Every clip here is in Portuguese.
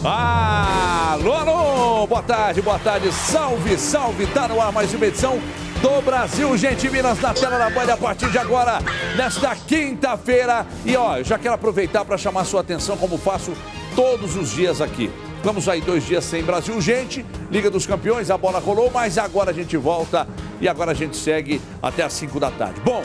Alô, alô, boa tarde, salve, salve, tá no ar mais uma edição do Brasil, gente, Minas na tela da Band a partir de agora, nesta quinta-feira. E ó, eu já quero aproveitar para chamar sua atenção, como faço todos os dias aqui. Vamos aí 2 dias sem Brasil, gente, Liga dos Campeões, a bola rolou, mas agora a gente volta e agora a gente segue até às 5 da tarde. Bom,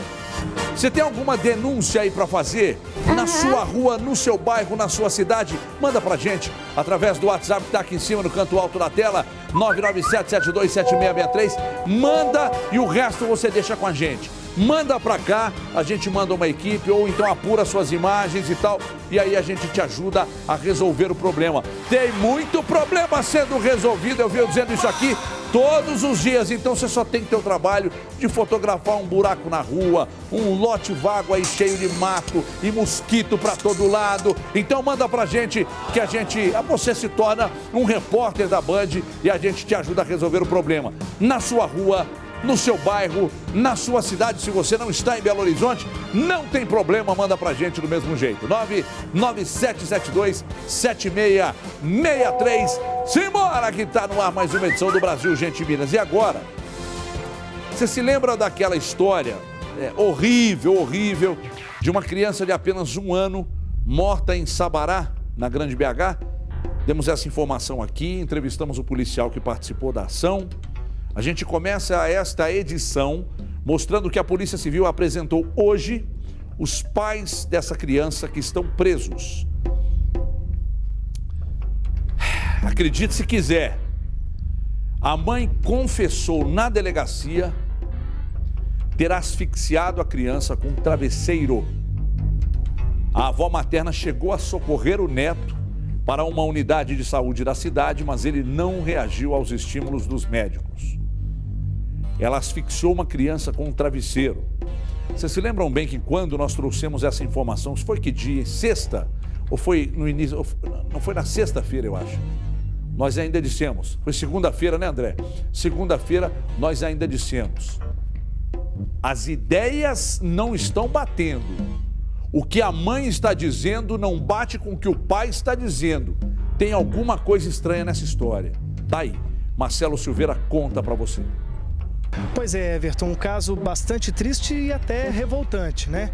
você tem alguma denúncia aí para fazer? Na sua rua, no seu bairro, na sua cidade? Manda pra gente através do WhatsApp que tá aqui em cima no canto alto da tela, 997727663. Manda e o resto você deixa com a gente. Manda pra cá, a gente manda uma equipe ou então apura suas imagens e tal. E aí a gente te ajuda a resolver o problema. Tem muito problema sendo resolvido, eu venho dizendo isso aqui todos os dias, então você só tem que ter o trabalho de fotografar um buraco na rua, um lote vago aí cheio de mato e mosquito para todo lado. Então manda pra gente que você se torna um repórter da Band e a gente te ajuda a resolver o problema. Na sua rua, no seu bairro, na sua cidade, se você não está em Belo Horizonte, não tem problema, manda pra gente do mesmo jeito. 997727663. Simbora que tá no ar mais uma edição do Brasil, gente, Minas. E agora, você se lembra daquela história horrível, de uma criança de apenas 1 ano morta em Sabará, na Grande BH? Demos essa informação aqui, entrevistamos o policial que participou da ação. A gente começa esta edição mostrando que a Polícia Civil apresentou hoje os pais dessa criança que estão presos. Acredite se quiser, a mãe confessou na delegacia ter asfixiado a criança com um travesseiro. A avó materna chegou a socorrer o neto para uma unidade de saúde da cidade, mas ele não reagiu aos estímulos dos médicos. Ela asfixiou uma criança com um travesseiro. Vocês se lembram bem que quando nós trouxemos essa informação, foi que dia? Sexta? Ou foi no início? Não foi na sexta-feira, eu acho. Nós ainda dissemos. Foi segunda-feira, né, André? Segunda-feira nós ainda dissemos. As ideias não estão batendo. O que a mãe está dizendo não bate com o que o pai está dizendo. Tem alguma coisa estranha nessa história. Tá aí. Marcelo Silveira conta pra você. Pois é, Everton, um caso bastante triste e até revoltante, né?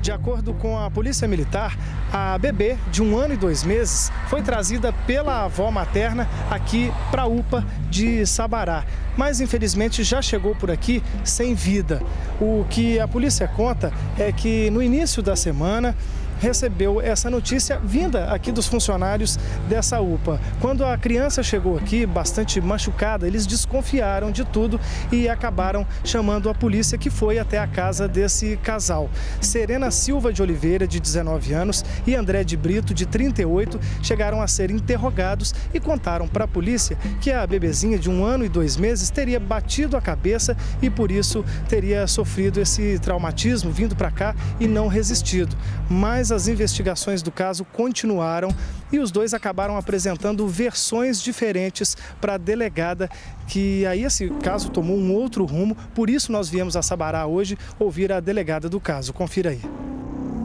De acordo com a Polícia Militar, a bebê de 1 ano e 2 meses foi trazida pela avó materna aqui para a UPA de Sabará. Mas, infelizmente, já chegou por aqui sem vida. O que a polícia conta é que no início da semana recebeu essa notícia vinda aqui dos funcionários dessa UPA. Quando a criança chegou aqui, bastante machucada, eles desconfiaram de tudo e acabaram chamando a polícia, que foi até a casa desse casal. Serena Silva de Oliveira, de 19 anos, e André de Brito, de 38, chegaram a ser interrogados e contaram para a polícia que a bebezinha de 1 ano e 2 meses teria batido a cabeça e por isso teria sofrido esse traumatismo vindo para cá e não resistido. Mas as investigações do caso continuaram e os dois acabaram apresentando versões diferentes para a delegada, que aí esse caso tomou um outro rumo, por isso nós viemos a Sabará hoje ouvir a delegada do caso. Confira aí.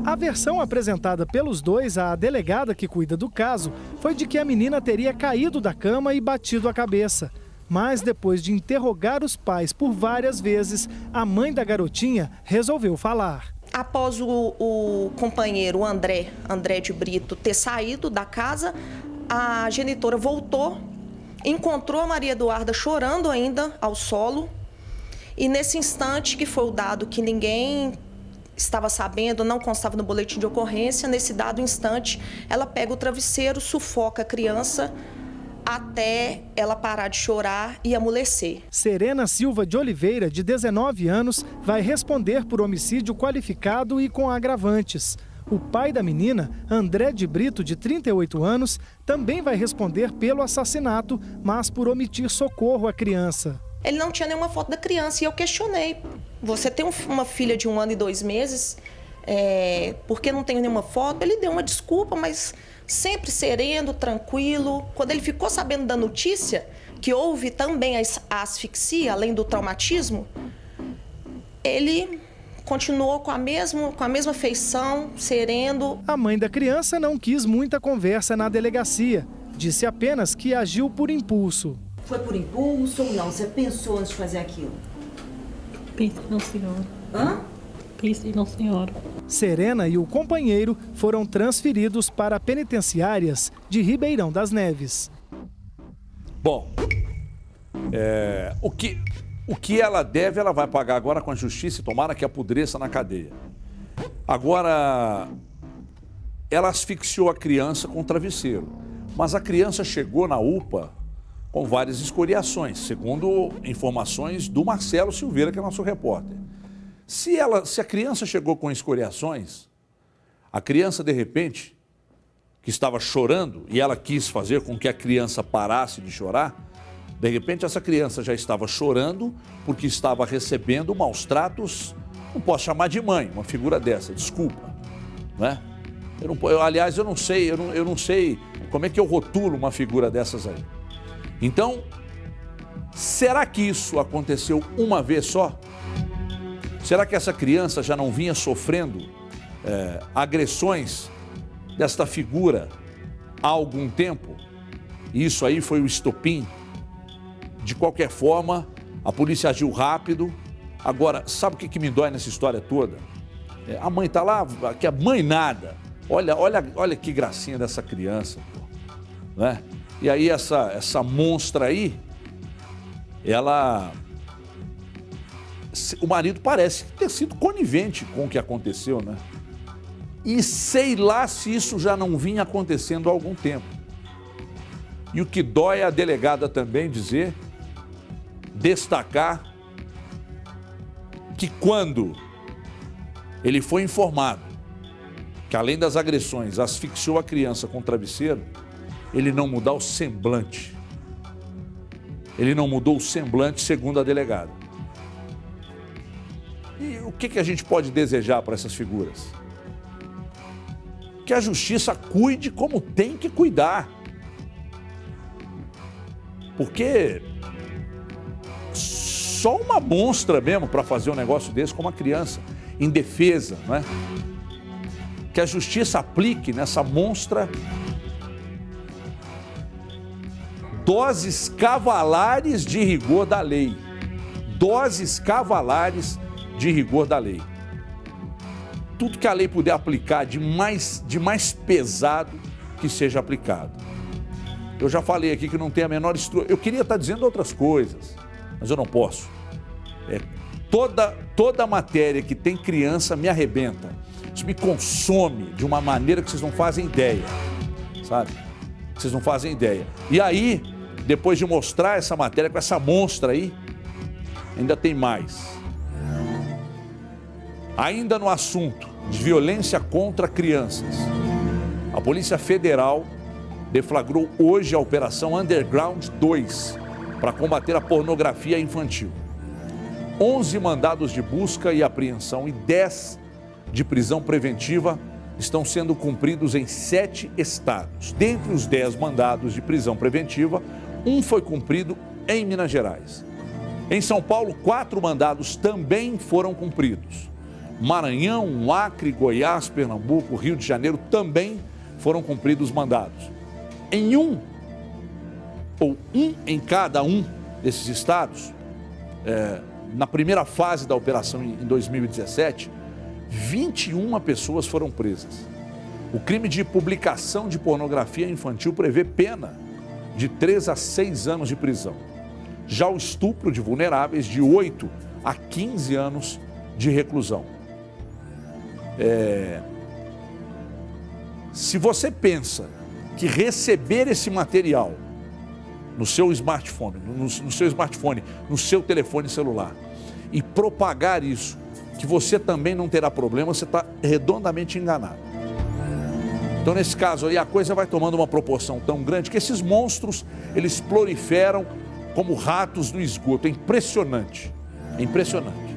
A versão apresentada pelos dois à delegada que cuida do caso foi de que a menina teria caído da cama e batido a cabeça. Mas depois de interrogar os pais por várias vezes, a mãe da garotinha resolveu falar. Após o companheiro André de Brito ter saído da casa, a genitora voltou, encontrou a Maria Eduarda chorando ainda ao solo. E nesse instante, que foi o dado que ninguém estava sabendo, não constava no boletim de ocorrência, nesse dado instante, ela pega o travesseiro, sufoca a criança até ela parar de chorar e amolecer. Serena Silva de Oliveira, de 19 anos, vai responder por homicídio qualificado e com agravantes. O pai da menina, André de Brito, de 38 anos, também vai responder pelo assassinato, mas por omitir socorro à criança. Ele não tinha nenhuma foto da criança e eu questionei. Você tem uma filha de 1 ano e 2 meses, por que não tem nenhuma foto? Ele deu uma desculpa, mas sempre sereno, tranquilo. Quando ele ficou sabendo da notícia, que houve também a asfixia, além do traumatismo, ele continuou com a mesma feição, sereno. A mãe da criança não quis muita conversa na delegacia. disse apenas que agiu por impulso. Foi por impulso ou não? Você pensou antes de fazer aquilo? Pensei na senhora. Hã? Pensei na senhora. Serena e o companheiro foram transferidos para penitenciárias de Ribeirão das Neves. Bom, o que ela deve, ela vai pagar agora com a justiça e tomara que apodreça na cadeia. Agora, ela asfixiou a criança com o travesseiro, mas a criança chegou na UPA com várias escoriações, segundo informações do Marcelo Silveira, que é nosso repórter. Se a criança chegou com escoriações, a criança, de repente, que estava chorando, e ela quis fazer com que a criança parasse de chorar, de repente essa criança já estava chorando porque estava recebendo maus tratos, não posso chamar de mãe, uma figura dessa, desculpa, né? Aliás, eu não sei como é que eu rotulo uma figura dessas aí. Então, será que isso aconteceu uma vez só? Será que essa criança já não vinha sofrendo agressões desta figura há algum tempo? E isso aí foi o estopim? De qualquer forma, a polícia agiu rápido. Agora, sabe o que me dói nessa história toda? A mãe está lá, que a mãe nada. Olha que gracinha dessa criança, pô, né? E aí essa monstra aí, o marido parece ter sido conivente com o que aconteceu, né? E sei lá se isso já não vinha acontecendo há algum tempo. E o que dói é a delegada também destacar que quando ele foi informado que além das agressões asfixiou a criança com o travesseiro, ele não mudou o semblante. Ele não mudou o semblante, segundo a delegada. E o que a gente pode desejar para essas figuras? Que a justiça cuide como tem que cuidar. Porque só uma monstra mesmo para fazer um negócio desse com uma criança indefesa, não é? Que a justiça aplique nessa monstra doses cavalares de rigor da lei. Doses cavalares de rigor da lei. Tudo que a lei puder aplicar de mais pesado, que seja aplicado. Eu já falei aqui que não tem a menor estrutura. Eu queria estar dizendo outras coisas, mas eu não posso. Toda matéria que tem criança me arrebenta. Isso me consome de uma maneira que vocês não fazem ideia, sabe? Vocês não fazem ideia. E aí, depois de mostrar essa matéria com essa monstra aí, ainda tem mais. Ainda no assunto de violência contra crianças, a Polícia Federal deflagrou hoje a Operação Underground 2 para combater a pornografia infantil. 11 mandados de busca e apreensão e 10 de prisão preventiva estão sendo cumpridos em 7 estados. Dentre os 10 mandados de prisão preventiva, um foi cumprido em Minas Gerais. Em São Paulo, 4 mandados também foram cumpridos. Maranhão, Acre, Goiás, Pernambuco, Rio de Janeiro também foram cumpridos mandados. Em um em cada um desses estados, na primeira fase da operação em 2017, 21 pessoas foram presas. O crime de publicação de pornografia infantil prevê pena de 3 a 6 anos de prisão. Já o estupro de vulneráveis, de 8 a 15 anos de reclusão. Se você pensa que receber esse material no seu smartphone, no seu telefone celular, e propagar isso, que você também não terá problema, você está redondamente enganado. Então, nesse caso aí, a coisa vai tomando uma proporção tão grande que esses monstros, eles proliferam como ratos no esgoto. É impressionante, é impressionante.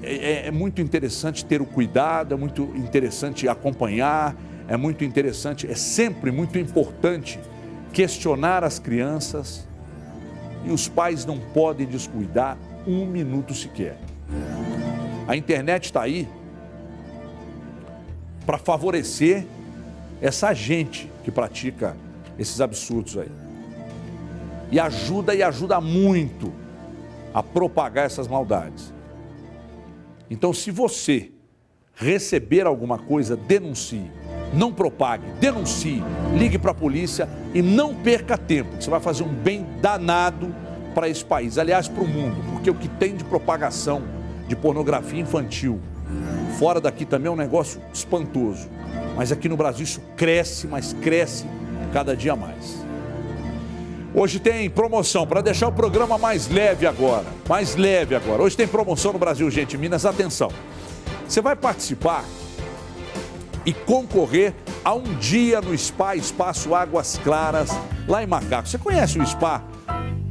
É muito interessante ter o cuidado, é muito interessante acompanhar, é muito interessante, é sempre muito importante questionar as crianças, e os pais não podem descuidar um minuto sequer. A internet está aí para favorecer essa gente que pratica esses absurdos aí. E ajuda muito a propagar essas maldades. Então, se você receber alguma coisa, denuncie. Não propague, denuncie, ligue para a polícia e não perca tempo. Você vai fazer um bem danado para esse país, aliás, para o mundo, porque o que tem de propagação de pornografia infantil fora daqui também é um negócio espantoso. Mas aqui no Brasil isso cresce, mas cresce cada dia mais. Hoje tem promoção, para deixar o programa mais leve agora. Hoje tem promoção no Brasil, gente, Minas, atenção. Você vai participar e concorrer a um dia no spa Espaço Águas Claras, lá em Macacos. Você conhece o spa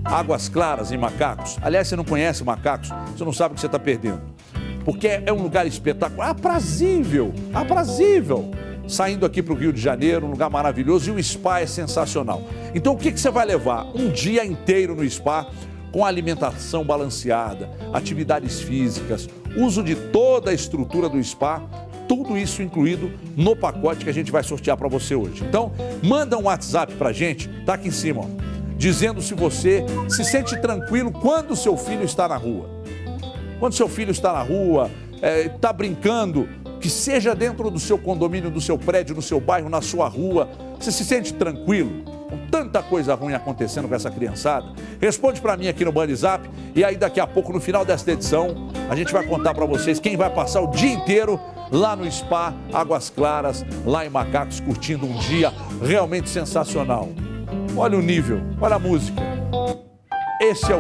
Águas Claras em Macacos? Aliás, você não conhece Macacos, você não sabe o que você está perdendo. Porque é um lugar espetacular, aprazível. Saindo aqui para o Rio de Janeiro, um lugar maravilhoso, e o spa é sensacional. Então o que você vai levar? Um dia inteiro no spa, com alimentação balanceada, atividades físicas, uso de toda a estrutura do spa, tudo isso incluído no pacote que a gente vai sortear para você hoje. Então, manda um WhatsApp para a gente, tá aqui em cima, ó, dizendo se você se sente tranquilo quando o seu filho está na rua. Quando seu filho está na rua, está brincando, que seja dentro do seu condomínio, do seu prédio, no seu bairro, na sua rua, você se sente tranquilo? Com tanta coisa ruim acontecendo com essa criançada? Responde para mim aqui no WhatsApp e aí daqui a pouco, no final desta edição, a gente vai contar para vocês quem vai passar o dia inteiro lá no spa Águas Claras, lá em Macacos, curtindo um dia realmente sensacional. Olha o nível, olha a música. Esse é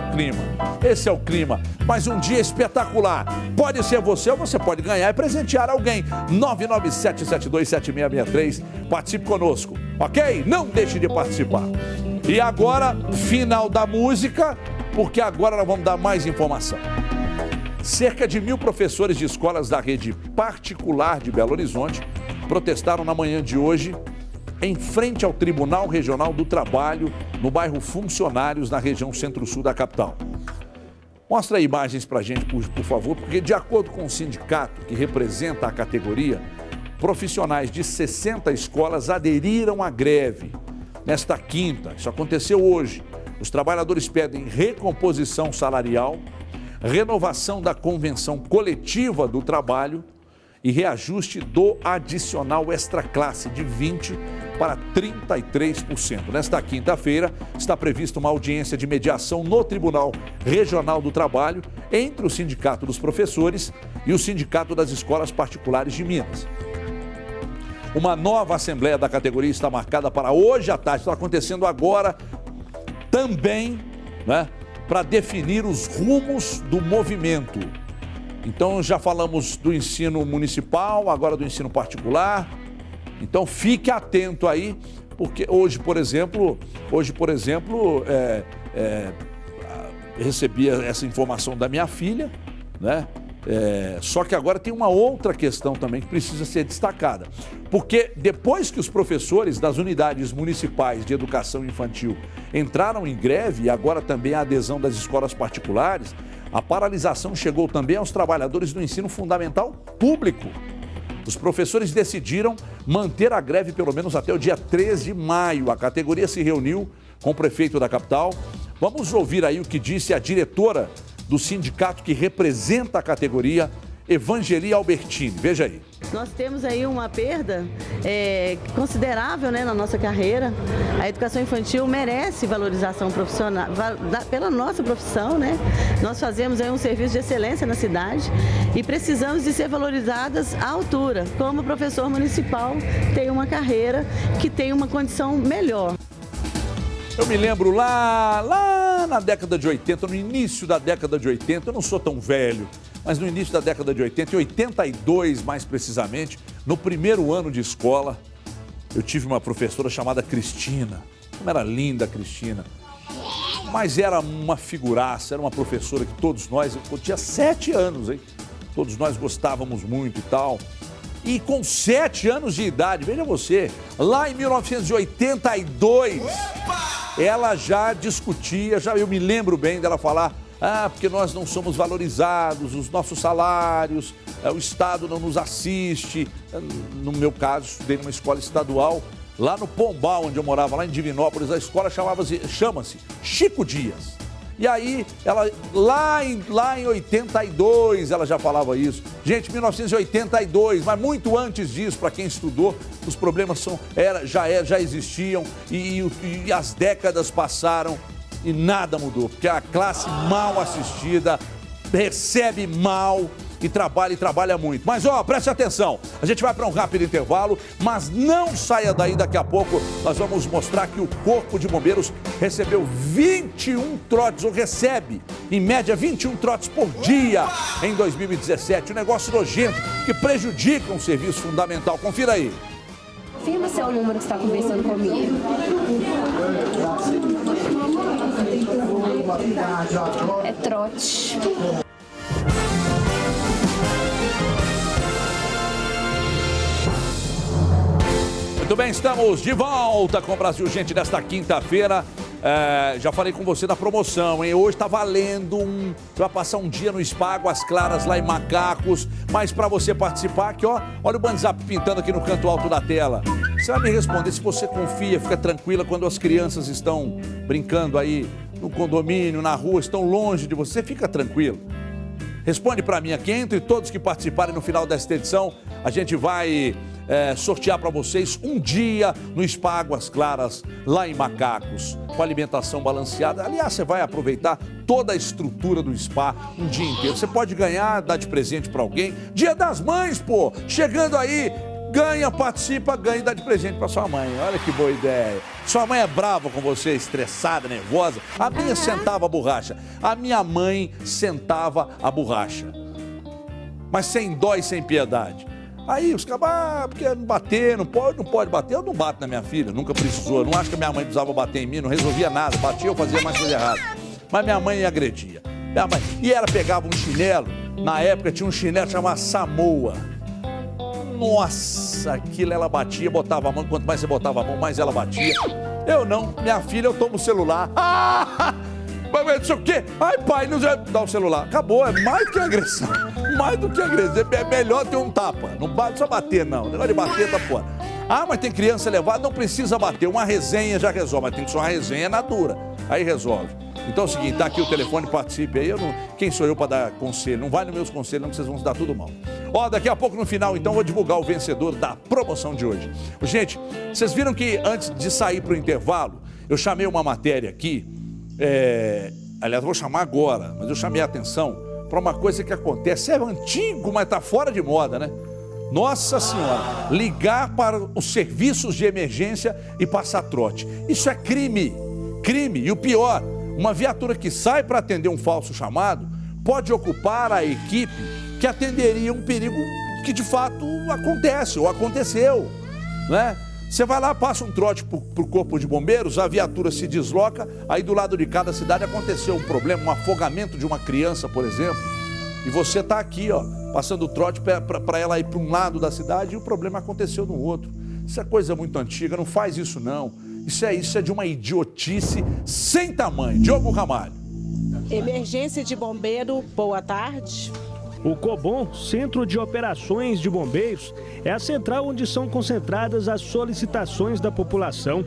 o clima, mas um dia espetacular. Pode ser você ou você pode ganhar e presentear alguém. 997-727663, participe conosco, ok? Não deixe de participar. E agora, final da música, porque agora nós vamos dar mais informação. Cerca de 1.000 professores de escolas da rede particular de Belo Horizonte protestaram na manhã de hoje em frente ao Tribunal Regional do Trabalho, no bairro Funcionários, na região centro-sul da capital. Mostra aí imagens para a gente, por favor, porque de acordo com o sindicato que representa a categoria, profissionais de 60 escolas aderiram à greve nesta quinta. Isso aconteceu hoje. Os trabalhadores pedem recomposição salarial, renovação da convenção coletiva do trabalho e reajuste do adicional extra-classe de 20% para 33%. Nesta quinta-feira, está prevista uma audiência de mediação no Tribunal Regional do Trabalho entre o Sindicato dos Professores e o Sindicato das Escolas Particulares de Minas. Uma nova assembleia da categoria está marcada para hoje à tarde, está acontecendo agora também, né, para definir os rumos do movimento. Então já falamos do ensino municipal, agora do ensino particular. Então fique atento aí, porque hoje, por exemplo, recebi essa informação da minha filha, né? Só que agora tem uma outra questão também que precisa ser destacada. Porque depois que os professores das unidades municipais de educação infantil entraram em greve e agora também a adesão das escolas particulares, a paralisação chegou também aos trabalhadores do ensino fundamental público. Os professores decidiram manter a greve pelo menos até o dia 13 de maio. A categoria se reuniu com o prefeito da capital. Vamos ouvir aí o que disse a diretora do sindicato que representa a categoria, Evangeli Albertini. Veja aí. Nós temos aí uma perda considerável, né, na nossa carreira. A educação infantil merece valorização profissional pela nossa profissão, né? Nós fazemos aí um serviço de excelência na cidade e precisamos de ser valorizadas à altura. Como professor municipal, tem uma carreira que tem uma condição melhor. Eu me lembro lá na década de 80, no início da década de 80, eu não sou tão velho, mas no início da década de 80, em 82 mais precisamente, no primeiro ano de escola, eu tive uma professora chamada Cristina. Como era linda a Cristina, mas era uma figuraça, era uma professora que todos nós, eu tinha 7 anos, hein? Todos nós gostávamos muito e tal. E com 7 anos de idade, veja você, lá em 1982, ela já discutia, eu me lembro bem dela falar porque nós não somos valorizados, os nossos salários, o Estado não nos assiste. No meu caso, estudei numa escola estadual, lá no Pombal, onde eu morava, lá em Divinópolis. A escola chama-se Chico Dias. E aí, ela, lá em 82, ela já falava isso. Gente, 1982, mas muito antes disso, para quem estudou, os problemas já existiam e as décadas passaram e nada mudou. Porque a classe mal assistida recebe mal e trabalha muito. Mas, preste atenção, a gente vai para um rápido intervalo, mas não saia daí, daqui a pouco nós vamos mostrar que o Corpo de Bombeiros recebeu 21 trotes, ou recebe, em média, 21 trotes por dia em 2017. Um negócio nojento que prejudica um serviço fundamental. Confira aí. Confirma se é o número que está conversando comigo. É trote. Muito bem, estamos de volta com o Brasil Gente nesta quinta-feira. Já falei com você da promoção, hein? Hoje está valendo você vai passar um dia no Spa Águas Claras, lá em Macacos. Mas para você participar aqui, olha o WhatsApp pintando aqui no canto alto da tela. Você vai me responder se você confia, fica tranquila quando as crianças estão brincando aí no condomínio, na rua, estão longe de você, fica tranquilo. Responde para mim aqui, entre todos que participarem no final desta edição, a gente vai sortear para vocês um dia no Spa Águas Claras, lá em Macacos, com alimentação balanceada. Aliás, você vai aproveitar toda a estrutura do spa um dia inteiro. Você pode ganhar, dar de presente para alguém. Dia das Mães, pô! Chegando aí, ganha, participa, ganha e dá de presente para sua mãe. Olha que boa ideia. Sua mãe é brava com você, estressada, nervosa? A minha sentava a borracha. A minha mãe sentava a borracha. Mas sem dó e sem piedade. Aí os caras, porque não bater, não pode bater. Eu não bato na minha filha, nunca precisou. Eu não acho que a minha mãe precisava bater em mim, não resolvia nada. Batia, eu fazia mais coisa errada. Mas minha mãe agredia. E ela pegava um chinelo, na época tinha um chinelo chamado Samoa. Nossa, aquilo ela batia, botava a mão, quanto mais você botava a mão, mais ela batia. Eu não, minha filha, eu tomo o celular. Não sei o quê. Ai, pai, não dá o celular. Acabou, é mais do que agressão. Mais do que agressão. É melhor ter um tapa. Não precisa bater, não. O negócio de bater tá fora. Mas tem criança levada, não precisa bater. Uma resenha já resolve, mas tem que ser uma resenha na dura. Aí resolve. Então é o seguinte, tá aqui o telefone, participe aí. Quem sou eu para dar conselho? Não vai nos meus conselhos, não, que vocês vão se dar tudo mal. Daqui a pouco no final, então, vou divulgar o vencedor da promoção de hoje. Gente, vocês viram que antes de sair para o intervalo, eu chamei uma matéria aqui. Aliás, vou chamar agora, mas eu chamei a atenção para uma coisa que acontece. É antigo, mas está fora de moda, né? Nossa Senhora, ligar para os serviços de emergência e passar trote. Isso é crime. Crime. E o pior, uma viatura que sai para atender um falso chamado pode ocupar a equipe que atenderia um perigo que de fato acontece ou aconteceu, né? Você vai lá, passa um trote para o Corpo de Bombeiros, a viatura se desloca, aí do lado de cada cidade aconteceu um problema, um afogamento de uma criança, por exemplo, e você está aqui, passando o trote para ela ir para um lado da cidade e o problema aconteceu no outro. Isso é coisa muito antiga, não faz isso não. Isso é de uma idiotice sem tamanho. Diogo Ramalho. Emergência de bombeiro, boa tarde. O COBOM, Centro de Operações de Bombeiros, é a central onde são concentradas as solicitações da população.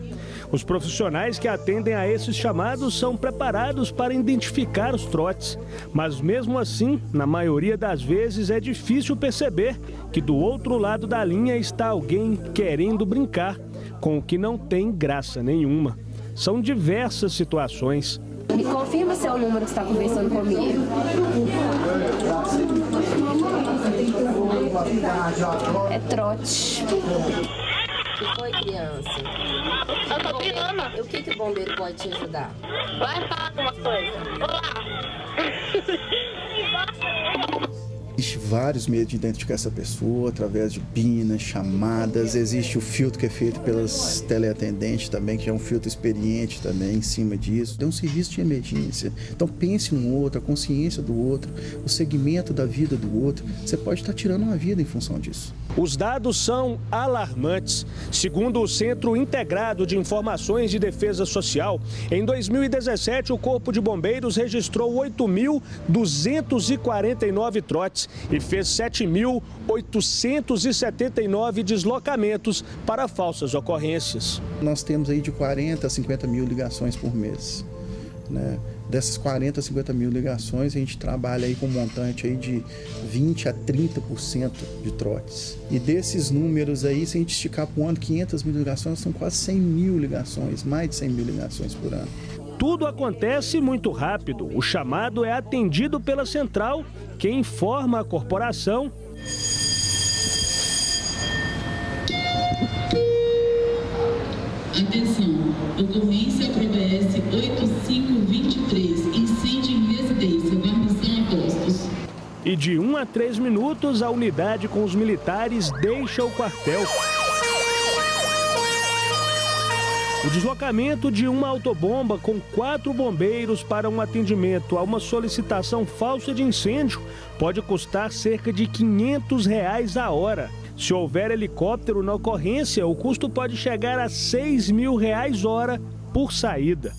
Os profissionais que atendem a esses chamados são preparados para identificar os trotes. Mas mesmo assim, na maioria das vezes é difícil perceber que do outro lado da linha está alguém querendo brincar, com o que não tem graça nenhuma. São diversas situações. Me confirma se é o número que está conversando comigo. É trote. O que foi, criança? Eu tô pirando. O que o bombeiro pode te ajudar? Vai falar uma coisa. Olá. Existem vários meios de identificar essa pessoa, através de pinas, chamadas, existe o filtro que é feito pelas teleatendentes também, que é um filtro experiente também em cima disso. É um serviço de emergência, então pense no outro, a consciência do outro, o segmento da vida do outro, você pode estar tirando uma vida em função disso. Os dados são alarmantes. Segundo o Centro Integrado de Informações de Defesa Social, em 2017 o Corpo de Bombeiros registrou 8.249 trotes e fez 7.879 deslocamentos para falsas ocorrências. Nós temos aí de 40 a 50 mil ligações por mês, né? Dessas 40 a 50 mil ligações, a gente trabalha aí com um montante aí de 20 a 30% de trotes. E desses números aí, se a gente esticar para o ano 500 mil ligações, são quase 100 mil ligações, mais de 100 mil ligações por ano. Tudo acontece muito rápido. O chamado é atendido pela central, que informa a corporação. Atenção, ocorrência ProBS 8523, incêndio em residência, guarnição a postos. E de 1 a 3 minutos, a unidade com os militares deixa o quartel. O deslocamento de uma autobomba com 4 bombeiros para um atendimento a uma solicitação falsa de incêndio pode custar cerca de R$500 a hora. Se houver helicóptero na ocorrência, o custo pode chegar a R$6.000 hora por saída.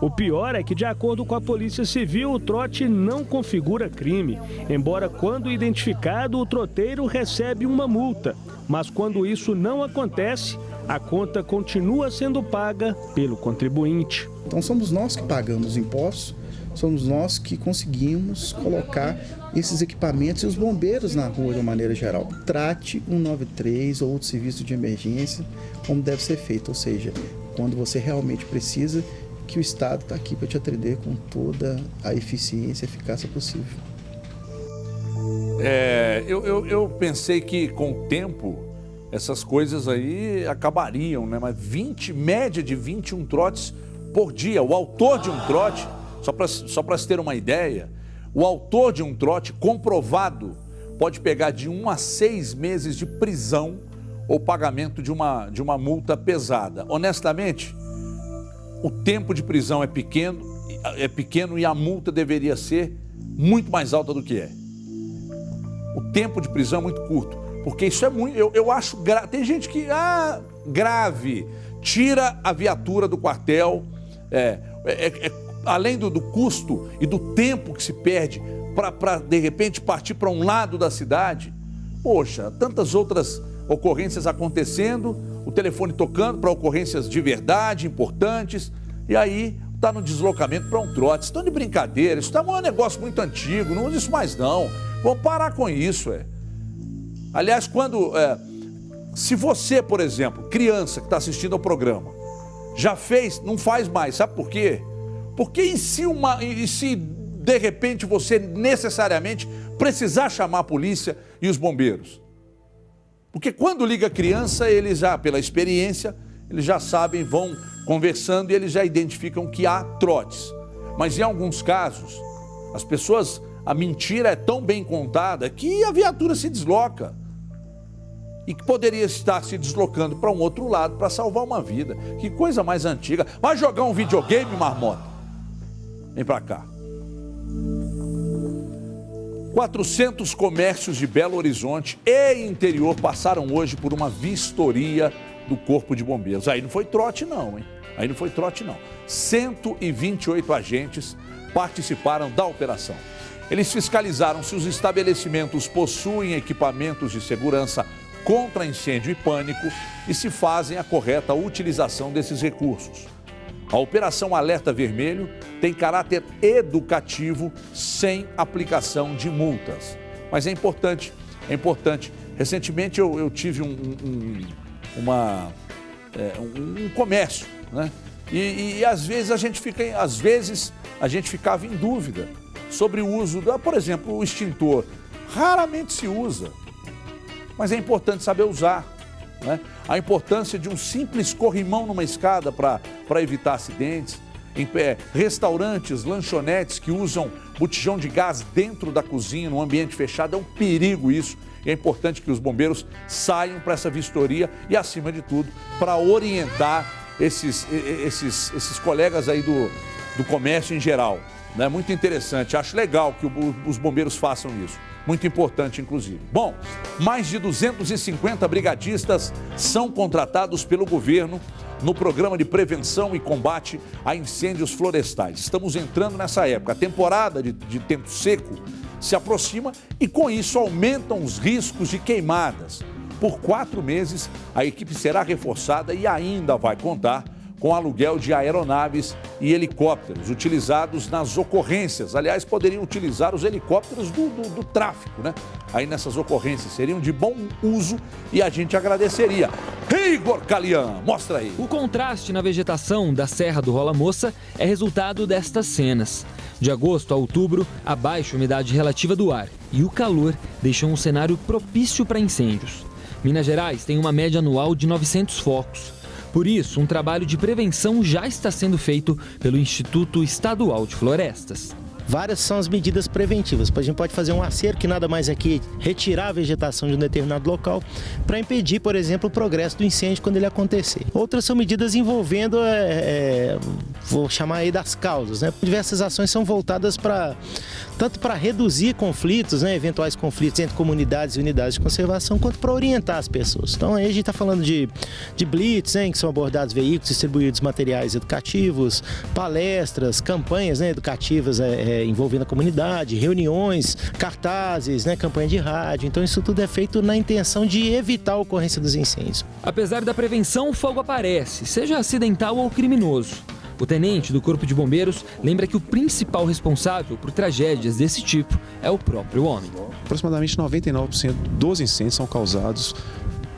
O pior é que, de acordo com a Polícia Civil, o trote não configura crime, embora quando identificado o troteiro recebe uma multa. Mas quando isso não acontece, a conta continua sendo paga pelo contribuinte. Então somos nós que pagamos os impostos, somos nós que conseguimos colocar esses equipamentos e os bombeiros na rua de uma maneira geral. Trate 193 ou outro serviço de emergência como deve ser feito, ou seja, quando você realmente precisa, que o Estado está aqui para te atender com toda a eficiência e eficácia possível. Eu pensei que com o tempo essas coisas aí acabariam, né? Mas média de 21 trotes por dia. O autor de um trote, só para se ter uma ideia, o autor de um trote comprovado pode pegar de 1 a 6 meses de prisão ou pagamento de uma multa pesada. Honestamente, o tempo de prisão é pequeno e a multa deveria ser muito mais alta do que é. O tempo de prisão é muito curto, porque isso é muito, eu acho grave. Tem gente que, grave, tira a viatura do quartel, além do custo e do tempo que se perde para de repente partir para um lado da cidade. Poxa, tantas outras ocorrências acontecendo, o telefone tocando para ocorrências de verdade, importantes, e aí está no deslocamento para um trote. Estão de brincadeira, isso é um negócio muito antigo, não usa isso mais não. Vamos parar com isso, Aliás, se você, por exemplo, criança que está assistindo ao programa, já fez, não faz mais, sabe por quê? Porque e se de repente você necessariamente precisar chamar a polícia e os bombeiros? Porque quando liga a criança, eles já, pela experiência, eles já sabem, vão conversando e eles já identificam que há trotes. Mas em alguns casos, a mentira é tão bem contada que a viatura se desloca. E que poderia estar se deslocando para um outro lado para salvar uma vida. Que coisa mais antiga. Vai jogar um videogame, marmota? Vem para cá. 400 comércios de Belo Horizonte e interior passaram hoje por uma vistoria do Corpo de Bombeiros. Aí não foi trote não, hein? Aí não foi trote não. 128 agentes participaram da operação. Eles fiscalizaram se os estabelecimentos possuem equipamentos de segurança contra incêndio e pânico e se fazem a correta utilização desses recursos. A Operação Alerta Vermelho tem caráter educativo sem aplicação de multas. Mas é importante. Recentemente eu tive um comércio, né? E às vezes a gente ficava em dúvida sobre o uso, por exemplo, o extintor. Raramente se usa, mas é importante saber usar, né? A importância de um simples corrimão numa escada para evitar acidentes. em restaurantes, lanchonetes que usam botijão de gás dentro da cozinha, num ambiente fechado. É um perigo isso. E é importante que os bombeiros saiam para essa vistoria e, acima de tudo, para orientar esses colegas aí do comércio em geral. É muito interessante, acho legal que os bombeiros façam isso. Muito importante, inclusive. Bom, mais de 250 brigadistas são contratados pelo governo no programa de prevenção e combate a incêndios florestais. Estamos entrando nessa época. A temporada de tempo seco se aproxima e, com isso, aumentam os riscos de queimadas. Por 4 meses, a equipe será reforçada e ainda vai contar com aluguel de aeronaves e helicópteros utilizados nas ocorrências. Aliás, poderiam utilizar os helicópteros do tráfico, né? Aí nessas ocorrências seriam de bom uso e a gente agradeceria. Igor Calian, mostra aí. O contraste na vegetação da Serra do Rola Moça é resultado destas cenas. De agosto a outubro, a baixa umidade relativa do ar e o calor deixam um cenário propício para incêndios. Minas Gerais tem uma média anual de 900 focos. Por isso, um trabalho de prevenção já está sendo feito pelo Instituto Estadual de Florestas. Várias são as medidas preventivas. A gente pode fazer um acerto, que nada mais é que retirar a vegetação de um determinado local para impedir, por exemplo, o progresso do incêndio quando ele acontecer. Outras são medidas envolvendo, vou chamar aí das causas, né? Diversas ações são voltadas tanto para reduzir conflitos, né? Eventuais conflitos entre comunidades e unidades de conservação, quanto para orientar as pessoas. Então aí a gente está falando de blitz, né? Que são abordados veículos distribuídos materiais educativos, palestras, campanhas, né? Educativas envolvendo a comunidade, reuniões, cartazes, né, campanha de rádio. Então isso tudo é feito na intenção de evitar a ocorrência dos incêndios. Apesar da prevenção, o fogo aparece, seja acidental ou criminoso. O tenente do Corpo de Bombeiros lembra que o principal responsável por tragédias desse tipo é o próprio homem. Aproximadamente 99% dos incêndios são causados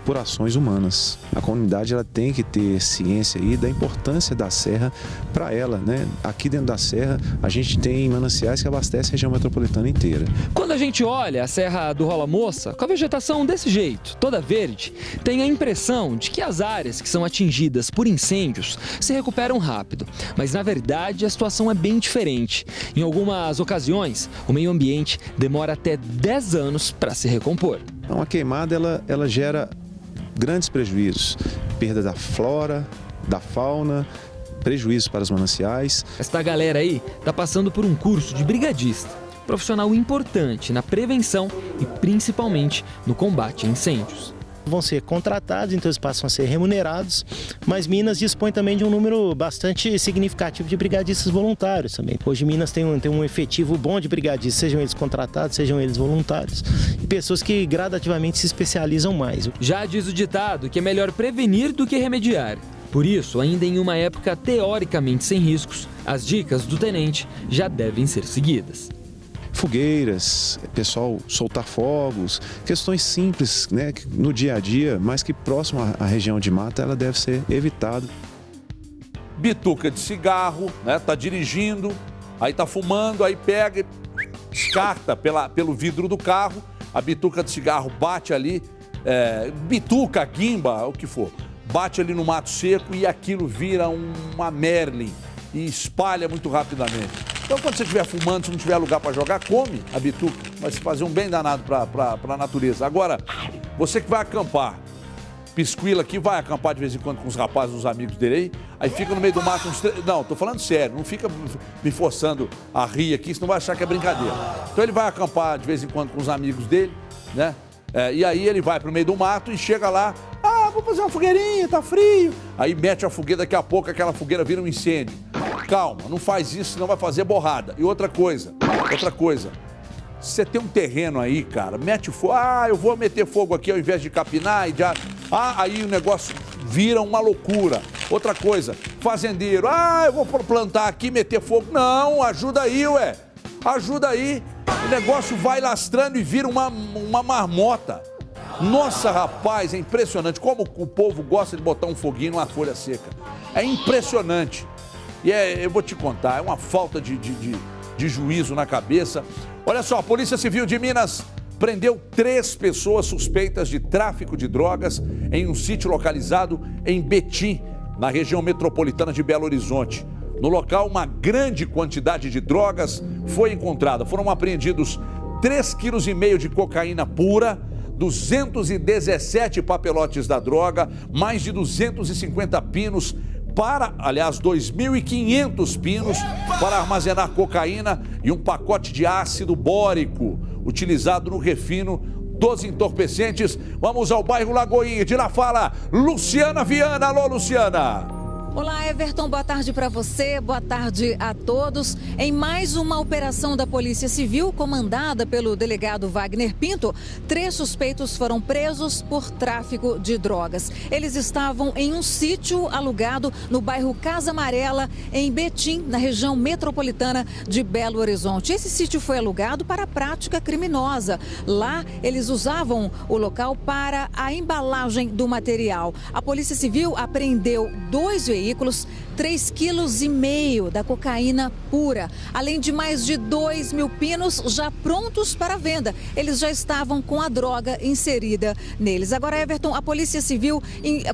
por ações humanas. A comunidade ela tem que ter ciência aí da importância da serra para ela, né? Aqui dentro da serra a gente tem mananciais que abastecem a região metropolitana inteira. Quando a gente olha a Serra do Rola Moça, com a vegetação desse jeito, toda verde, tem a impressão de que as áreas que são atingidas por incêndios se recuperam rápido. Mas na verdade a situação é bem diferente. Em algumas ocasiões, o meio ambiente demora até 10 anos para se recompor. Então a queimada ela gera grandes prejuízos, perda da flora, da fauna, prejuízos para os mananciais. Esta galera aí está passando por um curso de brigadista, profissional importante na prevenção e principalmente no combate a incêndios. Vão ser contratados, então eles passam a ser remunerados, mas Minas dispõe também de um número bastante significativo de brigadistas voluntários também. Hoje Minas tem um efetivo bom de brigadistas, sejam eles contratados, sejam eles voluntários, e pessoas que gradativamente se especializam mais. Já diz o ditado que é melhor prevenir do que remediar. Por isso, ainda em uma época teoricamente sem riscos, as dicas do tenente já devem ser seguidas. Fogueiras, pessoal soltar fogos, questões simples, né, no dia a dia, mas que próximo à região de mata ela deve ser evitada. Bituca de cigarro, né, tá dirigindo, aí tá fumando, aí pega e descarta pelo vidro do carro, a bituca de cigarro bate ali, bituca, guimba, o que for, bate ali no mato seco e aquilo vira uma Merlin e espalha muito rapidamente. Então, quando você estiver fumando, se não tiver lugar para jogar, come a bituca. Vai se fazer um bem danado para a natureza. Agora, você que vai acampar, Pisquila aqui vai acampar de vez em quando com os rapazes, os amigos dele aí fica no meio do mato. Não, tô falando sério, não fica me forçando a rir aqui, senão vai achar que é brincadeira. Então, ele vai acampar de vez em quando com os amigos dele, né? E aí ele vai pro meio do mato e chega lá, vou fazer uma fogueirinha, tá frio. Aí mete a fogueira, daqui a pouco aquela fogueira vira um incêndio. Calma, não faz isso, senão vai fazer borrada. E outra coisa, se você tem um terreno aí, cara, mete fogo. Eu vou meter fogo aqui ao invés de capinar e já... aí o negócio vira uma loucura. Outra coisa, fazendeiro, eu vou plantar aqui, meter fogo. Não, ajuda aí, ué. Ajuda aí. O negócio vai lastrando e vira uma marmota. Nossa, rapaz, é impressionante como o povo gosta de botar um foguinho numa folha seca. É impressionante. E eu vou te contar, é uma falta de juízo na cabeça. Olha só, a Polícia Civil de Minas prendeu 3 pessoas suspeitas de tráfico de drogas em um sítio localizado em Betim, na região metropolitana de Belo Horizonte. No local, uma grande quantidade de drogas foi encontrada. Foram apreendidos 3,5 kg de cocaína pura, 217 papelotes da droga, mais de 250 pinos, 2.500 pinos para armazenar cocaína e um pacote de ácido bórico utilizado no refino dos entorpecentes. Vamos ao bairro Lagoinha. De lá fala Luciana Viana. Alô, Luciana. Olá, Everton, boa tarde para você, boa tarde a todos. Em mais uma operação da Polícia Civil, comandada pelo delegado Wagner Pinto, 3 suspeitos foram presos por tráfico de drogas. Eles estavam em um sítio alugado no bairro Casa Amarela, em Betim, na região metropolitana de Belo Horizonte. Esse sítio foi alugado para a prática criminosa. Lá, eles usavam o local para a embalagem do material. A Polícia Civil apreendeu 2 veículos, 3,5 kg da cocaína pura, além de mais de 2.000 pinos já prontos para venda. Eles já estavam com a droga inserida neles. Agora, Everton, a Polícia Civil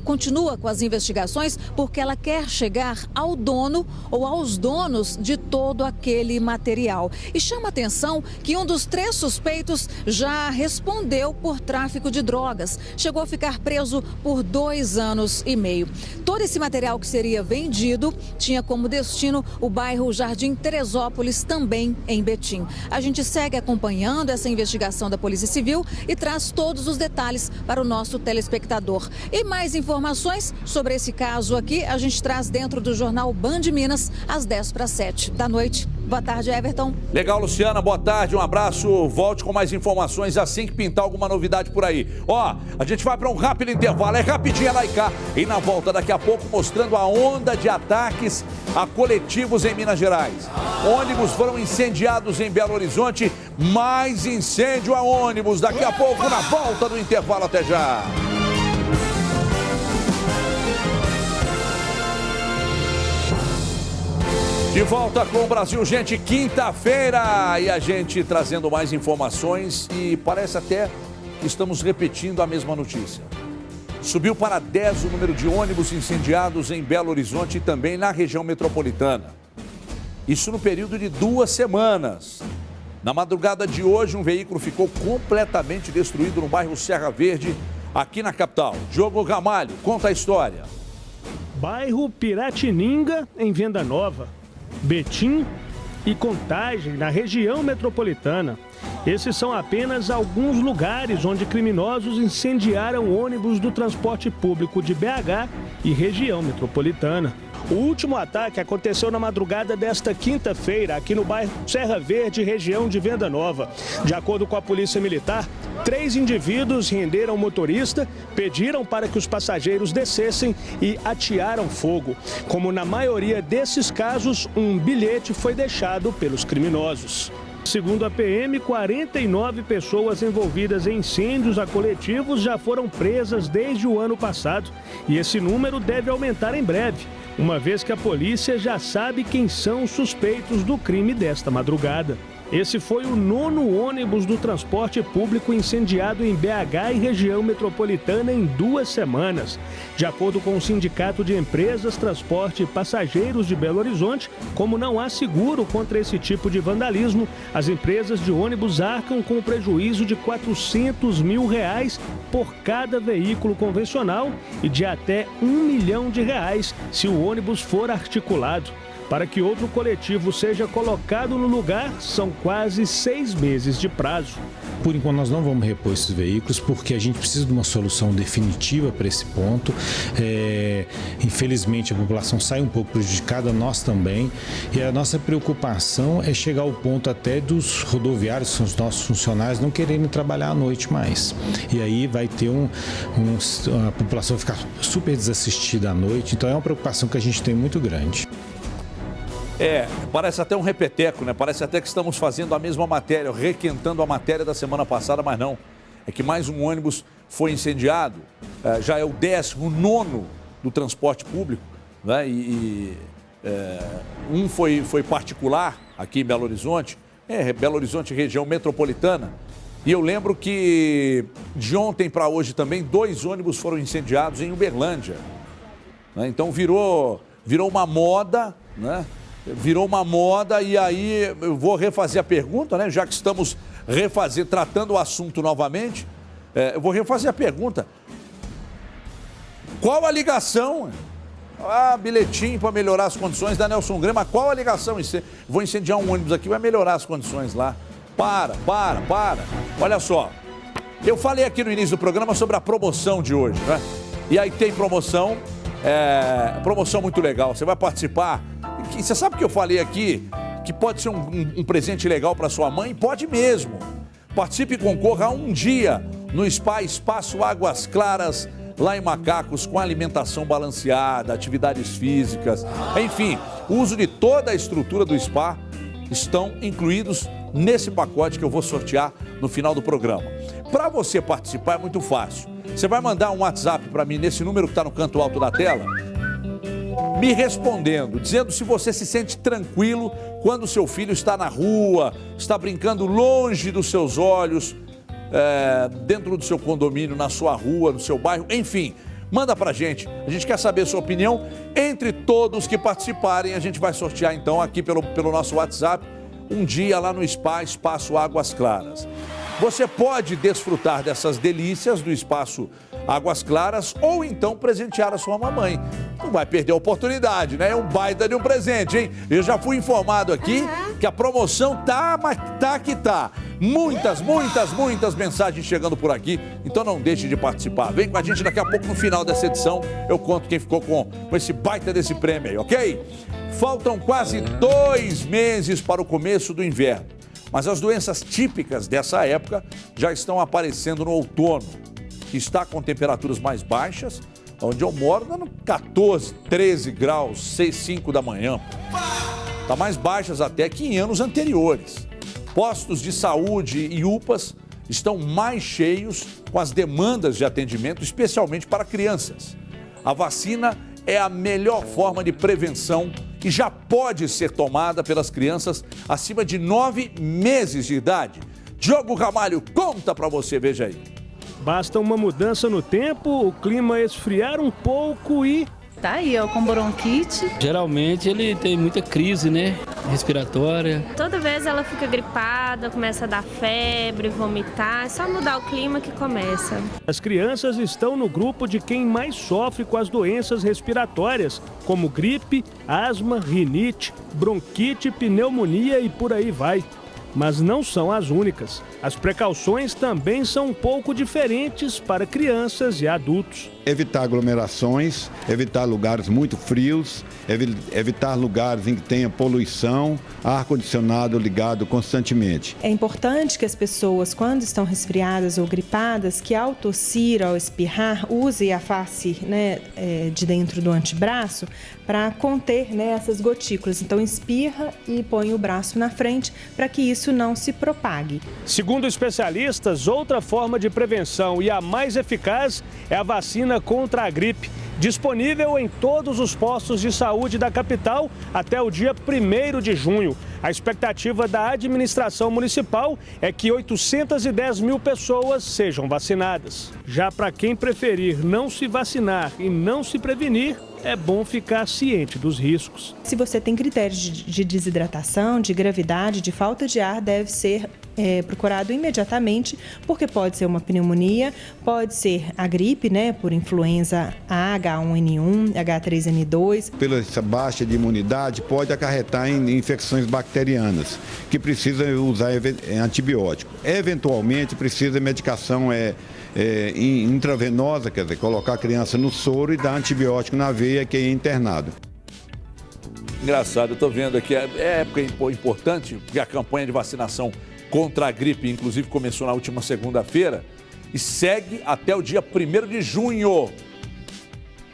continua com as investigações porque ela quer chegar ao dono ou aos donos de todo aquele material. E chama atenção que um dos 3 suspeitos já respondeu por tráfico de drogas. Chegou a ficar preso por 2 anos e meio. Todo esse material que seria vendido tinha como destino o bairro Jardim Teresópolis, também em Betim. A gente segue acompanhando essa investigação da Polícia Civil e traz todos os detalhes para o nosso telespectador. E mais informações sobre esse caso aqui a gente traz dentro do jornal Band Minas às 6:50 da noite. Boa tarde, Everton. Legal, Luciana, boa tarde, um abraço. Volte com mais informações assim que pintar alguma novidade por aí. Ó, a gente vai para um rápido intervalo, é rapidinho lá e cá. E na volta daqui a pouco mostrando a onda de ataques a coletivos em Minas Gerais. Ônibus foram incendiados em Belo Horizonte, mais incêndio a ônibus. Daqui a pouco na volta do intervalo, até já. De volta com o Brasil, gente, quinta-feira, e a gente trazendo mais informações e parece até que estamos repetindo a mesma notícia. Subiu para 10 o número de ônibus incendiados em Belo Horizonte e também na região metropolitana. Isso no período de 2 semanas. Na madrugada de hoje, um veículo ficou completamente destruído no bairro Serra Verde, aqui na capital. Diogo Ramalho, conta a história. Bairro Piratininga, em Venda Nova. Betim e Contagem, na região metropolitana. Esses são apenas alguns lugares onde criminosos incendiaram ônibus do transporte público de BH e região metropolitana. O último ataque aconteceu na madrugada desta quinta-feira, aqui no bairro Serra Verde, região de Venda Nova. De acordo com a Polícia Militar, 3 indivíduos renderam o motorista, pediram para que os passageiros descessem e atearam fogo. Como na maioria desses casos, um bilhete foi deixado pelos criminosos. Segundo a PM, 49 pessoas envolvidas em incêndios a coletivos já foram presas desde o ano passado. E esse número deve aumentar em breve, uma vez que a polícia já sabe quem são os suspeitos do crime desta madrugada. Esse foi o 9º ônibus do transporte público incendiado em BH e região metropolitana em 2 semanas. De acordo com o Sindicato de Empresas, Transporte e Passageiros de Belo Horizonte, como não há seguro contra esse tipo de vandalismo, as empresas de ônibus arcam com o prejuízo de R$400 mil por cada veículo convencional e de até R$1 milhão se o ônibus for articulado. Para que outro coletivo seja colocado no lugar, são quase 6 meses de prazo. Por enquanto nós não vamos repor esses veículos porque a gente precisa de uma solução definitiva para esse ponto. Infelizmente a população sai um pouco prejudicada, nós também. E a nossa preocupação é chegar ao ponto até dos rodoviários, que são os nossos funcionários, não quererem trabalhar à noite mais. E aí vai ter a população vai ficar super desassistida à noite. Então é uma preocupação que a gente tem muito grande. Parece até um repeteco, né? Parece até que estamos fazendo a mesma matéria, requentando a matéria da semana passada, mas não. É que mais um ônibus foi incendiado, já é o 19º do transporte público, né? Um foi particular aqui em Belo Horizonte, Belo Horizonte, região metropolitana. E eu lembro que de ontem para hoje também 2 ônibus foram incendiados em Uberlândia, né? Então virou uma moda, né? virou uma moda e aí eu vou refazer a pergunta, né? Já que estamos tratando o assunto novamente, eu vou refazer a pergunta. Qual a ligação? Bilhetinho para melhorar as condições da Nelson Grama, mas qual a ligação? Vou incendiar um ônibus aqui, vai melhorar as condições lá. Para. Olha só, eu falei aqui no início do programa sobre a promoção de hoje, né? E aí tem promoção muito legal, você vai participar. Você sabe que eu falei aqui que pode ser um presente legal para sua mãe? Pode mesmo. Participe e concorra a um dia no Espaço Águas Claras, lá em Macacos, com alimentação balanceada, atividades físicas, enfim, o uso de toda a estrutura do spa estão incluídos nesse pacote que eu vou sortear no final do programa. Para você participar é muito fácil. Você vai mandar um WhatsApp para mim nesse número que está no canto alto da tela, me respondendo, dizendo se você se sente tranquilo quando seu filho está na rua, está brincando longe dos seus olhos, dentro do seu condomínio, na sua rua, no seu bairro, enfim, manda pra gente. A gente quer saber a sua opinião. Entre todos que participarem, a gente vai sortear então aqui pelo nosso WhatsApp um dia lá no Espaço Águas Claras. Você pode desfrutar dessas delícias do Espaço Águas Claras ou então presentear a sua mamãe. Não vai perder a oportunidade, né? É um baita de um presente, hein? Eu já fui informado aqui que a promoção tá que tá. Muitas mensagens chegando por aqui, então não deixe de participar. Vem com a gente daqui a pouco no final dessa edição, eu conto quem ficou com esse baita desse prêmio aí, ok? Faltam quase 2 meses para o começo do inverno, mas as doenças típicas dessa época já estão aparecendo no outono, que está com temperaturas mais baixas, onde eu moro dando 14, 13 graus, 6, 5 da manhã. Está mais baixas até que em anos anteriores. Postos de saúde e UPAs estão mais cheios com as demandas de atendimento, especialmente para crianças. A vacina é a melhor forma de prevenção e já pode ser tomada pelas crianças acima de 9 meses de idade. Diogo Ramalho, conta para você, veja aí. Basta uma mudança no tempo, o clima esfriar um pouco e... Tá aí, ó, com bronquite. Geralmente ele tem muita crise, né, respiratória. Toda vez ela fica gripada, começa a dar febre, vomitar, é só mudar o clima que começa. As crianças estão no grupo de quem mais sofre com as doenças respiratórias, como gripe, asma, rinite, bronquite, pneumonia e por aí vai. Mas não são as únicas. As precauções também são um pouco diferentes para crianças e adultos. Evitar aglomerações, evitar lugares muito frios, evitar lugares em que tenha poluição, ar-condicionado ligado constantemente. É importante que as pessoas, quando estão resfriadas ou gripadas, que ao tossir, ao espirrar, use a face, de dentro do antebraço para conter, essas gotículas. Então espirra e põe o braço na frente para que isso não se propague. Segundo especialistas, outra forma de prevenção e a mais eficaz é a vacina contra a gripe, disponível em todos os postos de saúde da capital até o dia 1º de junho. A expectativa da administração municipal é que 810 mil pessoas sejam vacinadas. Já para quem preferir não se vacinar e não se prevenir, é bom ficar ciente dos riscos. Se você tem critérios de desidratação, de gravidade, de falta de ar, deve ser procurado imediatamente, porque pode ser uma pneumonia, pode ser a gripe, por influenza A, H1N1, H3N2. Pela essa baixa de imunidade, pode acarretar em infecções bacterianas, que precisam usar antibiótico. Eventualmente, precisa de medicação intravenosa, quer dizer, colocar a criança no soro e dar antibiótico na veia, que é internado. Engraçado, eu estou vendo aqui, é época importante, porque a campanha de vacinação contra a gripe, inclusive, começou na última segunda-feira e segue até o dia 1º de junho.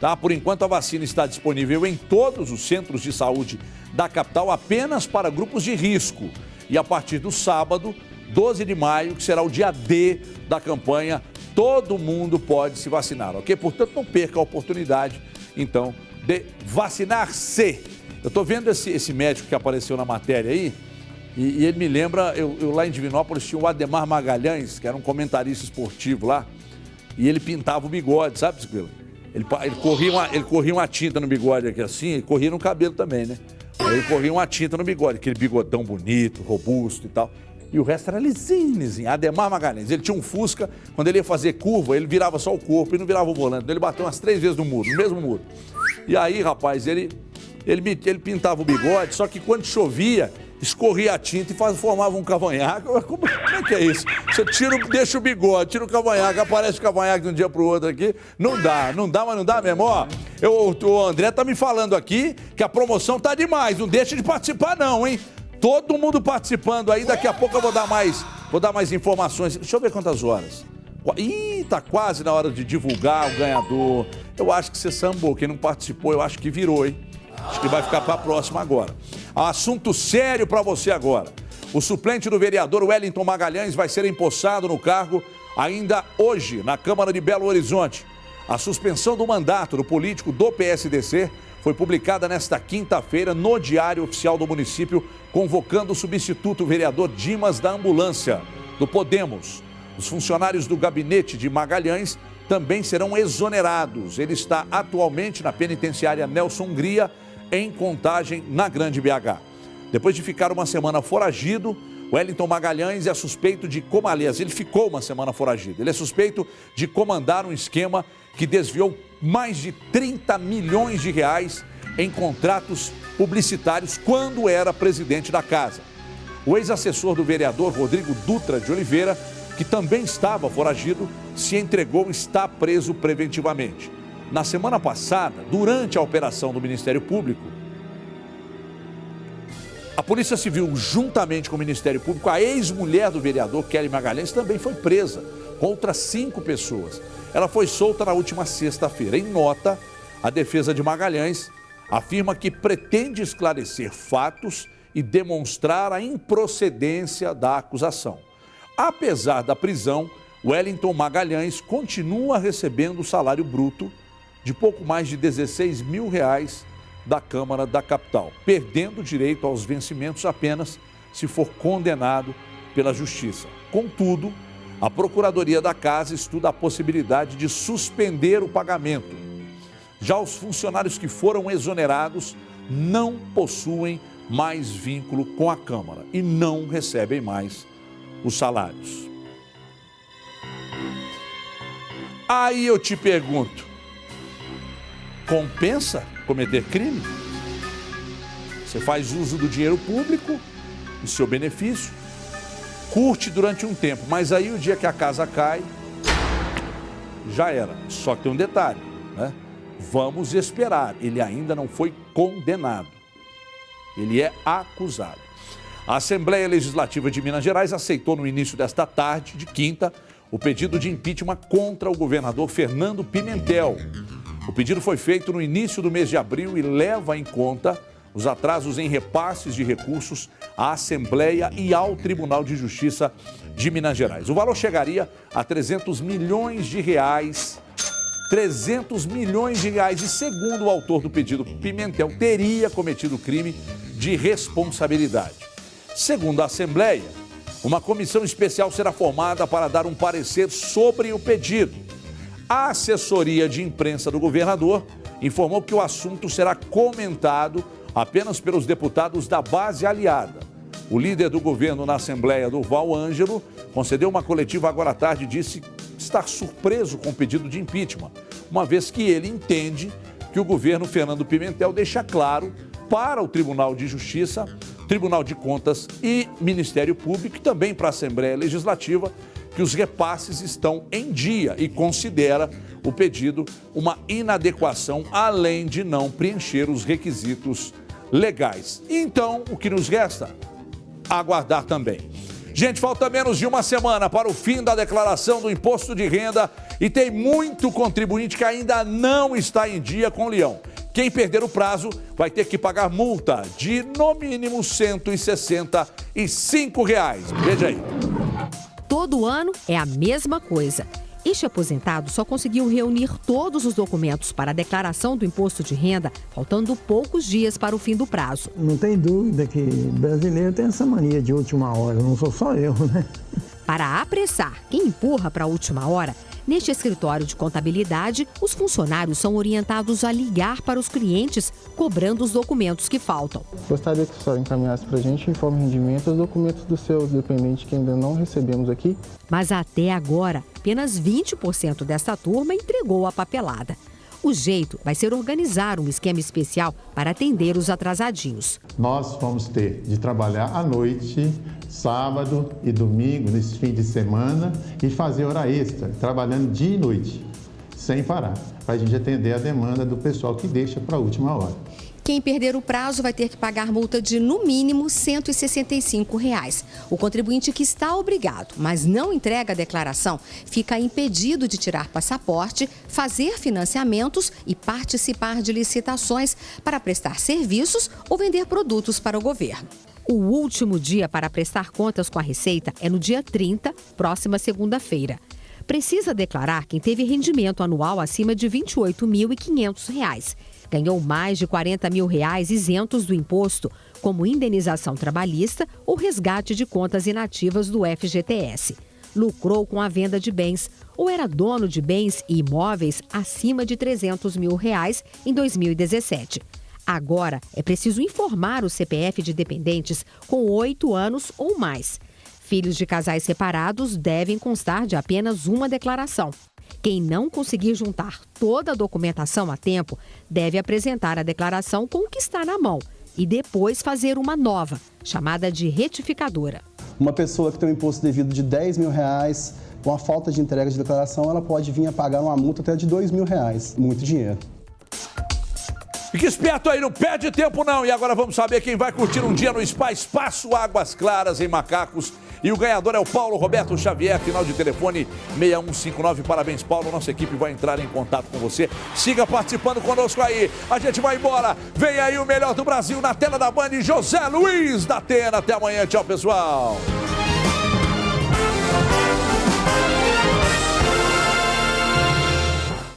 Tá? Por enquanto, a vacina está disponível em todos os centros de saúde da capital, apenas para grupos de risco. E a partir do sábado, 12 de maio, que será o dia D da campanha, todo mundo pode se vacinar, ok? Portanto, não perca a oportunidade, então, de vacinar-se. Eu estou vendo esse médico que apareceu na matéria aí, e ele me lembra, eu lá em Divinópolis tinha o Ademar Magalhães, que era um comentarista esportivo lá, e ele pintava o bigode, sabe, Squila? Ele corria uma tinta no bigode aqui assim, e corria no cabelo também, né? Aí corria uma tinta no bigode, aquele bigodão bonito, robusto e tal. E o resto era lisinho. Ademar Magalhães. Ele tinha um Fusca, quando ele ia fazer curva, ele virava só o corpo e não virava o volante. Então ele bateu umas 3 vezes no muro, no mesmo muro. E aí, rapaz, ele pintava o bigode, só que quando chovia, escorria a tinta e formava um cavanhaque. Como é que é isso? Você deixa o bigode, tira o cavanhaque, aparece o cavanhaque de um dia pro outro aqui. Não dá, mas não dá mesmo. Ó, o André tá me falando aqui que a promoção tá demais. Não deixa de participar não, hein? Todo mundo participando aí, daqui a pouco eu vou dar mais informações. Deixa eu ver quantas horas. Ih, tá quase na hora de divulgar o ganhador. Eu acho que você sambou, quem não participou, eu acho que virou, hein? Acho que vai ficar para a próxima agora. Assunto sério para você agora. O suplente do vereador Wellington Magalhães vai ser empossado no cargo ainda hoje, na Câmara de Belo Horizonte. A suspensão do mandato do político do PSDC foi publicada nesta quinta-feira no Diário Oficial do município, convocando o substituto vereador Dimas da Ambulância, do Podemos. Os funcionários do gabinete de Magalhães também serão exonerados. Ele está atualmente na penitenciária Nelson Hungria, em Contagem, na Grande BH. Depois de ficar uma semana foragido, Wellington Magalhães é suspeito de ele ficou uma semana foragido. Ele é suspeito de comandar um esquema que desviou mais de 30 milhões de reais em contratos publicitários quando era presidente da casa. O ex-assessor do vereador Rodrigo Dutra de Oliveira, que também estava foragido, se entregou e está preso preventivamente. Na semana passada, durante a operação do Ministério Público, a Polícia Civil, juntamente com o Ministério Público, a ex-mulher do vereador Kelly Magalhães também foi presa, com outras 5 pessoas. Ela foi solta na última sexta-feira. Em nota, a defesa de Magalhães afirma que pretende esclarecer fatos e demonstrar a improcedência da acusação. Apesar da prisão, Wellington Magalhães continua recebendo o salário bruto de pouco mais de 16 mil reais da Câmara da capital, perdendo direito aos vencimentos apenas se for condenado pela Justiça. Contudo, a Procuradoria da Casa estuda a possibilidade de suspender o pagamento. Já os funcionários que foram exonerados não possuem mais vínculo com a Câmara e não recebem mais os salários. Aí eu te pergunto, compensa cometer crime? Você faz uso do dinheiro público, em seu benefício, curte durante um tempo, mas aí o dia que a casa cai, já era. Só que tem um detalhe, né? Vamos esperar, ele ainda não foi condenado, ele é acusado. A Assembleia Legislativa de Minas Gerais aceitou no início desta tarde, de quinta, o pedido de impeachment contra o governador Fernando Pimentel. O pedido foi feito no início do mês de abril e leva em conta os atrasos em repasses de recursos à Assembleia e ao Tribunal de Justiça de Minas Gerais. O valor chegaria a 300 milhões de reais. 300 milhões de reais. E segundo o autor do pedido, Pimentel teria cometido crime de responsabilidade. Segundo a Assembleia, uma comissão especial será formada para dar um parecer sobre o pedido. A assessoria de imprensa do governador informou que o assunto será comentado apenas pelos deputados da base aliada. O líder do governo na Assembleia, Durval Ângelo, concedeu uma coletiva agora à tarde e disse estar surpreso com o pedido de impeachment, uma vez que ele entende que o governo Fernando Pimentel deixa claro para o Tribunal de Justiça, Tribunal de Contas e Ministério Público e também para a Assembleia Legislativa que os repasses estão em dia e considera o pedido uma inadequação, além de não preencher os requisitos legais. Então, o que nos resta? Aguardar também. Gente, falta menos de uma semana para o fim da declaração do imposto de renda e tem muito contribuinte que ainda não está em dia com o Leão. Quem perder o prazo vai ter que pagar multa de, no mínimo, R$ 165. Veja aí. Todo ano é a mesma coisa. Este aposentado só conseguiu reunir todos os documentos para a declaração do imposto de renda, faltando poucos dias para o fim do prazo. Não tem dúvida que brasileiro tem essa mania de última hora, não sou só eu, né? Para apressar quem empurra para a última hora, Neste escritório de contabilidade, os funcionários são orientados a ligar para os clientes, cobrando os documentos que faltam. Gostaria que o senhor encaminhasse para a gente, informe rendimento, os documentos dos seus dependentes que ainda não recebemos aqui. Mas até agora, apenas 20% desta turma entregou a papelada. O jeito vai ser organizar um esquema especial para atender os atrasadinhos. Nós vamos ter de trabalhar à noite, sábado e domingo, nesse fim de semana, e fazer hora extra, trabalhando dia e noite, sem parar, para a gente atender a demanda do pessoal que deixa para a última hora. Quem perder o prazo vai ter que pagar multa de, no mínimo, R$ 165. O contribuinte que está obrigado, mas não entrega a declaração, fica impedido de tirar passaporte, fazer financiamentos e participar de licitações para prestar serviços ou vender produtos para o governo. O último dia para prestar contas com a Receita é no dia 30, próxima segunda-feira. Precisa declarar quem teve rendimento anual acima de R$ 28.500. Ganhou mais de R$ 40 mil isentos do imposto, como indenização trabalhista ou resgate de contas inativas do FGTS. Lucrou com a venda de bens ou era dono de bens e imóveis acima de R$ 300 mil em 2017. Agora é preciso informar o CPF de dependentes com 8 anos ou mais. Filhos de casais separados devem constar de apenas uma declaração. Quem não conseguir juntar toda a documentação a tempo deve apresentar a declaração com o que está na mão e depois fazer uma nova, chamada de retificadora. Uma pessoa que tem um imposto devido de R$ 10 mil, com a falta de entrega de declaração, ela pode vir a pagar uma multa até de R$ 2 mil. Muito dinheiro. Fique esperto aí, não perde tempo não. E agora vamos saber quem vai curtir um dia no Spa Espaço Águas Claras, em Macacos. E o ganhador é o Paulo Roberto Xavier, final de telefone 6159. Parabéns, Paulo. Nossa equipe vai entrar em contato com você. Siga participando conosco aí. A gente vai embora. Vem aí o melhor do Brasil na tela da Band, José Luiz da Atena. Até amanhã. Tchau, pessoal.